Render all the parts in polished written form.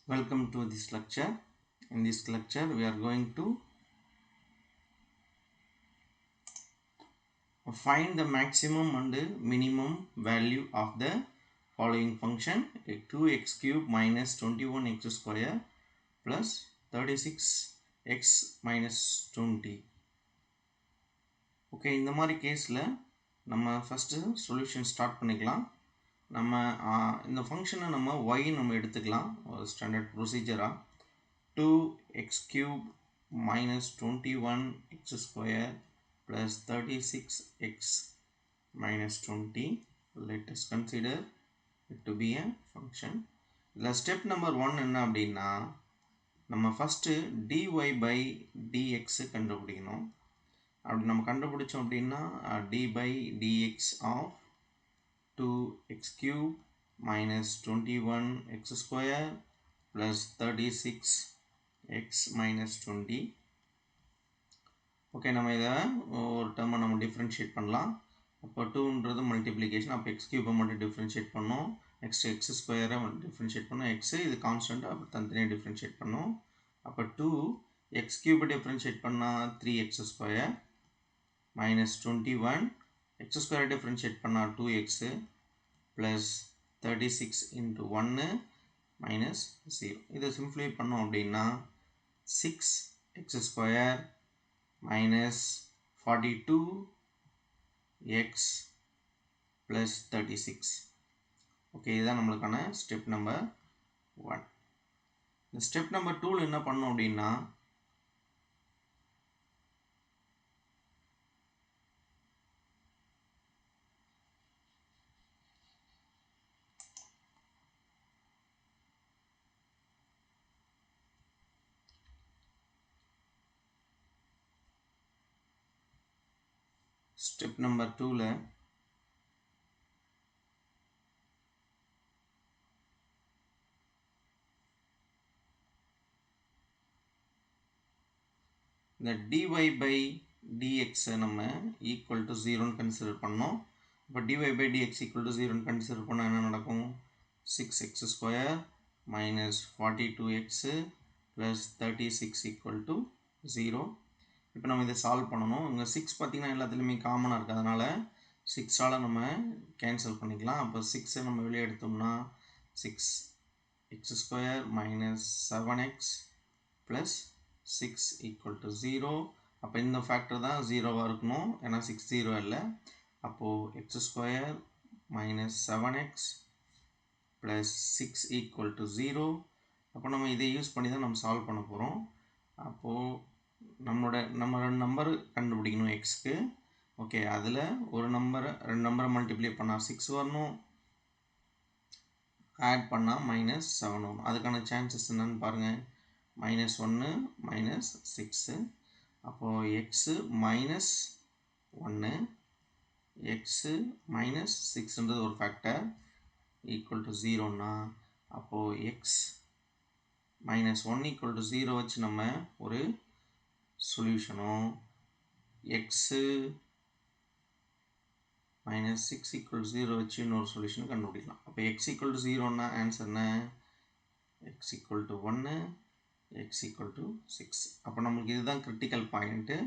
Welcome to this lecture. In this lecture we are going to find the maximum and minimum value of the following function: 2x cube minus 21x square plus 36x minus 20. Okay, இந்த மாதிரி கேஸில் நம்ம first solution start பண்ணிக்கலாம். நம்ம இந்த ஃபங்க்ஷனை நம்ம y நம்ம எடுத்துக்கலாம் ஒரு standard ப்ரொசீஜராக. 2x cube minus 21x square plus 36x minus 20. Let us consider it to be a function. இதில் ஸ்டெப் நம்பர் 1 என்ன அப்படின்னா, நம்ம ஃபஸ்ட்டு dy by dx கண்டுபிடிக்கணும். அப்படி நம்ம கண்டுபிடிச்சோம் அப்படின்னா d by dx of 2x cube minus 21x square plus 36x minus 20. Okay, நம்ம இதை ஒரு டேர்மை நம்ம டிஃப்ரென்ஷியேட் பண்ணலாம். அப்போ 2ன்றது மல்டிப்ளிகேஷன், அப்போ எக்ஸ் கியூபை மட்டும் டிஃப்ரென்ஷியேட் பண்ணோம். நெக்ஸ்ட் எக்ஸ் ஸ்கொயரை டிஃப்ரென்ஷியேட் பண்ணோம். எக்ஸு இது கான்ஸ்டன்ட், அப்போ தனித்தனியாக டிஃப்ரென்ஷியேட் பண்ணோம். அப்போ 2x கியூபை டிஃப்ரென்ஷியேட் பண்ணால் 3x ஸ்கொயர் மைனஸ் 21, எக்ஸ் ஸ்கொயரை டிஃப்ரென்ஷியேட் பண்ணால் 2x ப்ளஸ் 36 இன்ட்டு 1 மைனஸ் 0. இதை சிம்ப்ளிஃபை பண்ணோம் அப்படின்னா 6x square minus 42x plus 36. Okay, இதுதான் நம்மளுக்கான ஸ்டெப் நம்பர் 1. இந்த ஸ்டெப் நம்பர் 2ல் என்ன பண்ணோம் அப்படின்னா, ஸ்டெப் நம்பர் 2ல் இந்த dy by dx நம்ம ஈக்குவல் டு 0ன்னு கன்சிடர் பண்ணோம். இப்போ dy by dx equal to 0ன்னு கன்சிடர் பண்ணால் என்ன நடக்கும்? 6x square minus 42x plus 36 equal to 0. இப்போ நம்ம இதை சால்வ் பண்ணணும். இங்கே 6 பார்த்திங்கன்னா எல்லாத்துலேயுமே காமனாக இருக்குது, அதனால் 6ஆல் நம்ம கேன்சல் பண்ணிக்கலாம். அப்போ 6ஐ நம்ம வெளியே எடுத்தோம்னா 6x square minus 7x plus 6 equal to 0. அப்போ இந்த ஃபேக்டர் தான் 0வாக இருக்கணும், ஏன்னா 6 0 இல்லை. அப்போது X square minus 7x plus 6 equal to 0. அப்போ நம்ம இதை யூஸ் பண்ணி தான் நம்ம சால்வ் பண்ண போகிறோம். அப்போது நம்ம 2 நம்பர் கண்டுபிடிக்கணும் எக்ஸ்க்கு. ஓகே, அதில் ஒரு நம்பரை 2 நம்பரை மல்டிப்ளை பண்ணால் 6 வரணும், ஆட் பண்ணால் மைனஸ் 7 வரும். அதுக்கான சான்சஸ் என்னன்னு பாருங்கள். Minus 1 minus 6. அப்போது எக்ஸு மைனஸ் 1, எக்ஸு மைனஸ் 6ன்றது ஒரு ஃபேக்டர் ஈக்குவல் டு 0ன்னா, அப்போது எக்ஸ் மைனஸ் 1 ஈக்குவல் டு 0 வச்சு நம்ம ஒரு சொல்யூஷனும், எக்ஸு மைனஸ் 6 ஈக்குவல் 0 வச்சு இன்னொரு சொல்யூஷன் கண்டுபிடிக்கலாம். அப்போ எக்ஸ் ஈக்குவல் டு 0ன்னா ஆன்சர் என்ன? X equal to 1, X equal to 6. அப்போ நம்மளுக்கு இதுதான் கிரிட்டிக்கல் பாயிண்ட்டு.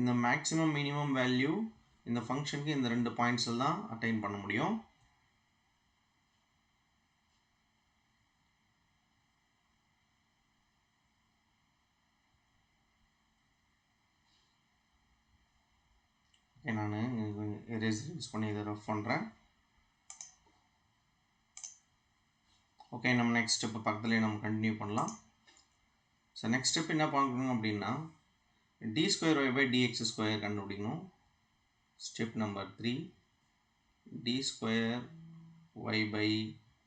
இந்த மேக்ஸிமம் மினிமம் வேல்யூ இந்த ஃபங்க்ஷனுக்கு இந்த 2 பாயிண்ட்ஸில் தான் அட்டைன் பண்ண முடியும். நான் எரேசர் யூஸ் பண்ணி இதை ரஃப் பண்ணுறேன். ஓகே, நம்ம நெக்ஸ்ட் ஸ்டெப்பு பக்கத்துலேயே நம்ம கண்டினியூ பண்ணலாம். ஸோ நெக்ஸ்ட் ஸ்டெப் என்ன பார்க்கணும் அப்படின்னா, d square y by dx square கண்டுபிடிக்கணும். Step number 3, d square y by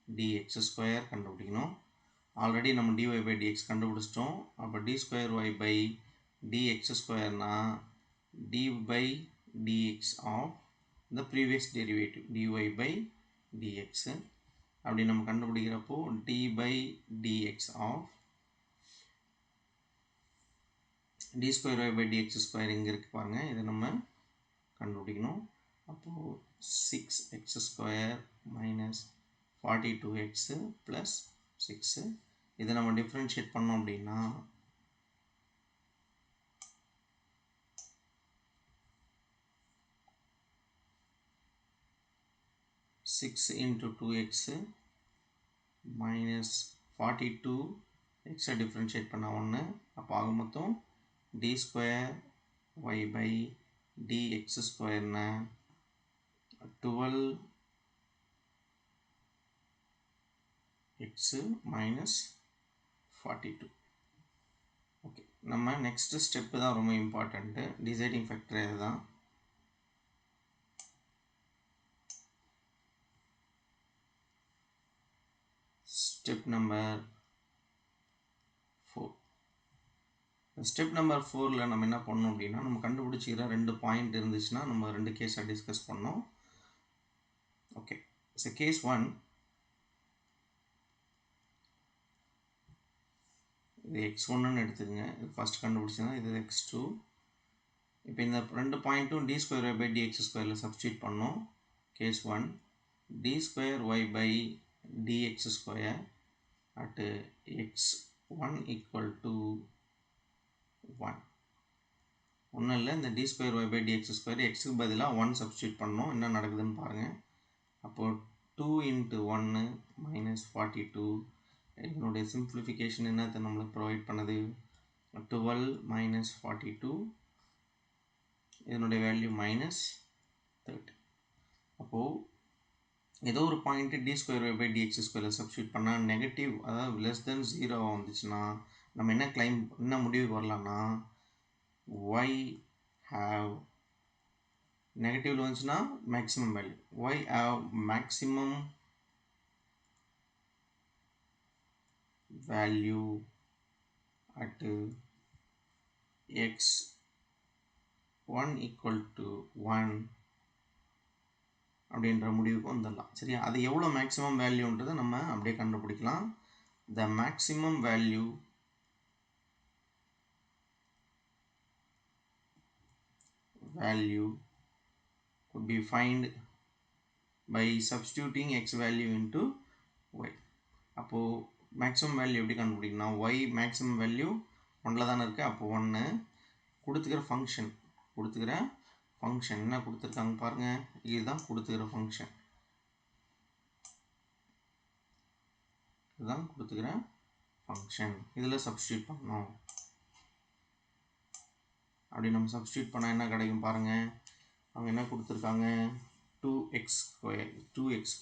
dx square கண்டுபிடிக்கணும். ஆல்ரெடி நம்ம dy by dx கண்டுபிடிச்சிட்டோம். அப்போ d square y by dx ஸ்கொயர்னா dy by dx of the previous derivative dy by dx. அப்படி நம்ம கண்டுபிடிக்கிறப்போ d by dx of d square y by dx square இங்கே இருக்கு பாருங்கள், இதை நம்ம கண்டுபிடிக்கணும். அப்போது 6x square minus 42x plus 6. இதை நம்ம டிஃபரன்ஷியேட் பண்ணோம் அப்படின்னா 6 into 2x minus 42x differentiate பண்ண 1. அப்போ ஆக மொத்தம் d square y by dx square 12x minus 42. Okay, நம்ம நெக்ஸ்ட் ஸ்டெப் தான் ரொம்ப இம்பார்ட்டன்ட்டு. டிசைடிங் ஃபேக்டர் இதுதான். Step number 4. ஸ்டெப் நம்பர் 4ல் நம்ம என்ன பண்ணோம் அப்படின்னா, நம்ம கண்டுபிடிச்சிக்கிற 2 பாயிண்ட் இருந்துச்சுன்னா நம்ம 2 கேஸை டிஸ்கஸ் பண்ணோம். ஓகே, ஸோ கேஸ் 1, இது x1ன்னு எடுத்துக்கங்க. இது ஃபஸ்ட் கண்டுபிடிச்சதுன்னா இது x2. இப்போ இந்த 2 பாயிண்ட்டும் d square y by dx ஸ்கொயரில் சப்ஸ்டியூட் பண்ணோம். Case 1, d square y by dx square at x1 equal to 1. ஒன்றும் இல்லை, இந்த d square y by dx square xக்கு பதிலாக 1 சப்ஸ்டியூட் பண்ணோம். என்ன நடக்குதுன்னு பாருங்கள். அப்போது 2 into 1 minus 42. இதனுடைய சிம்பிளிஃபிகேஷன் என்னத்தை நம்மளுக்கு ப்ரொவைட் பண்ணுது? 12 minus 42. இதனுடைய வேல்யூ minus 30. அப்போது ஏதோ ஒரு point d square y by dx ஸ்கொயரில் சப்ஸ்டியூட் பண்ணால் நெகட்டிவ், அதாவது லெஸ் தென் 0 வந்துச்சுன்னா நம்ம என்ன முடிவுக்கு வரலாம்னா, y have நெகட்டிவில் வந்துச்சுன்னா maximum value, y have maximum value at x1 equal to 1 அப்படின்ற முடிவுக்கு வந்துடலாம். சரியா? அது எவ்வளோ மேக்ஸிமம் வேல்யூன்றதை நம்ம அப்படியே கண்டுபிடிக்கலாம். the maximum value could be find by substituting x value into y. அப்போது மேக்ஸிமம் வேல்யூ எப்படி கண்டுபிடிக்கணும்? y மேக்ஸிமம் வேல்யூ 1ல் தானே இருக்குது. அப்போ 1 கொடுத்துக்கிற ஃபங்க்ஷன் என்ன கொடுத்துருக்காங்க பாருங்கள். இதுதான் கொடுத்துக்கிற ஃபங்க்ஷன், இதில் சப்ஸ்டியூட் பண்ணணும். அப்படி நம்ம சப்ஸ்டியூட் பண்ணால் என்ன கிடைக்கும் பாருங்கள். அவங்க என்ன கொடுத்துருக்காங்க? 2x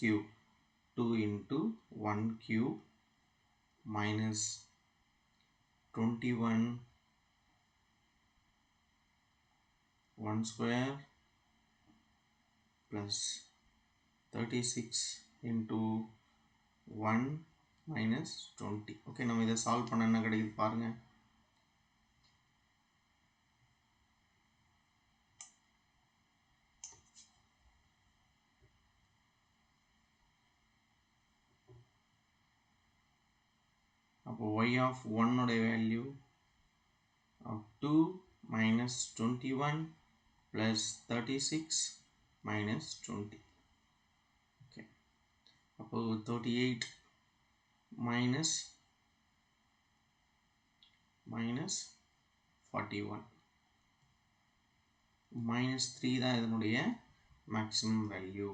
cube 2 into 1 cube minus 21 1 square plus 36 into 1 minus 20. Okay, நம்ம இதை சால்வ் பண்ண என்ன கிடைக்குது பாருங்கள். அப்போ y of 1 உடைய value of 2 minus 21 plus 36 minus 20. Okay, அப்போ 38 minus 41 minus 3 தான் இதனுடைய மேக்ஸிமம் வேல்யூ.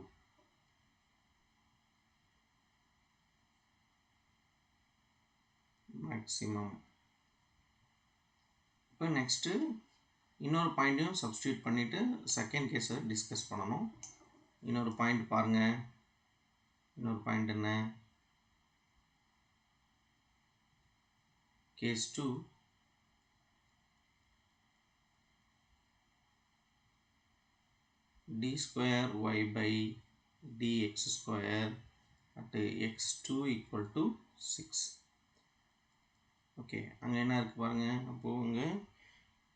இப்போ நெக்ஸ்ட்டு இன்னொரு பாயிண்ட்டையும் சப்ஸ்டியூட் பண்ணிவிட்டு செகண்ட் கேஸை டிஸ்கஸ் பண்ணணும். இன்னொரு பாயிண்ட் பாருங்கள். இன்னொரு பாயிண்ட் என்ன? Case 2, d square y by dx square at x2 equal to 6. Okay, அங்கே என்ன இருக்குது பாருங்கள். அப்போது இங்கே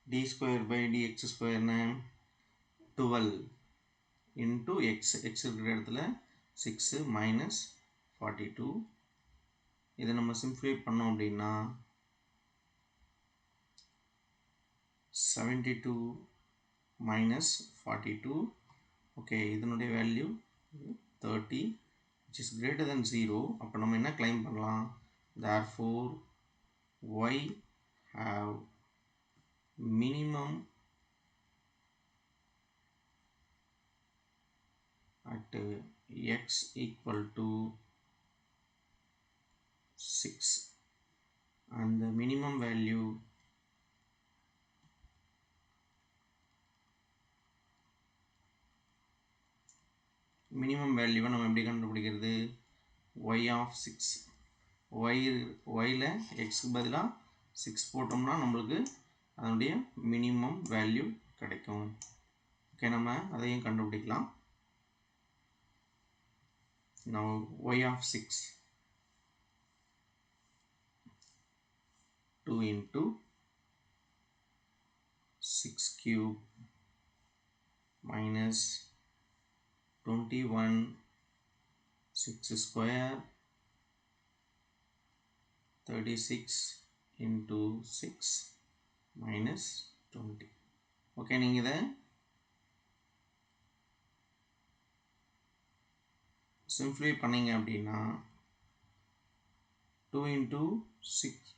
d square by dx square 12 into x இருக்கிற இடத்துல 6 minus 42. இதை நம்ம சிம்பிளிஃபை பண்ணோம் அப்படின்னா 72 minus 42 ஓகே இதனுடைய value 30 which is greater than 0. அப்போ நம்ம என்ன claim பண்ணலாம்? Therefore y have minimum at x equal to 6 and the minimum value நம்ம எப்படி கண்டுபிடிக்கிறது? y of 6 yல xக்கு பதிலாக 6 போட்டோம்னா நம்மளுக்கு அதனுடைய மினிமம் வேல்யூ கிடைக்கும். ஓகே நம்ம அதையும் கண்டுபிடிக்கலாம். now y of 6 2 into 6 cube minus 21 6 square 36 into 6 minus 20. Okay நீங்கள் இதை சிம்பிளை பண்ணீங்க அப்படின்னா 2 into 6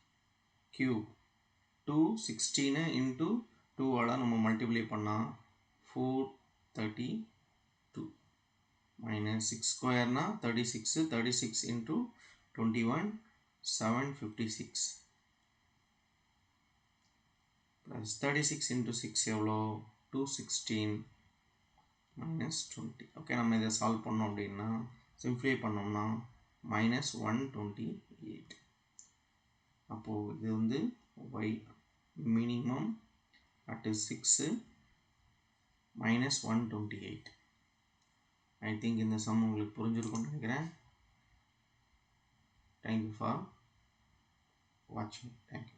cube 216 into 2 ஆல் நம்ம மல்டிப்ளை பண்ணால் 432 minus 6 square 36 into 21 756 plus 36 into 6 எவ்வளோ 216 minus 20. ஓகே நம்ம இதை சால்வ் பண்ணோம் அப்படின்னா சிம்பிளை பண்ணோம்னா minus 128. அப்போது இது வந்து y minimum at 6 minus 128. I think இந்த sum உங்களுக்கு புரிஞ்சிருக்கும்னு நினைக்கிறேன். Thank you for watching. Thank you.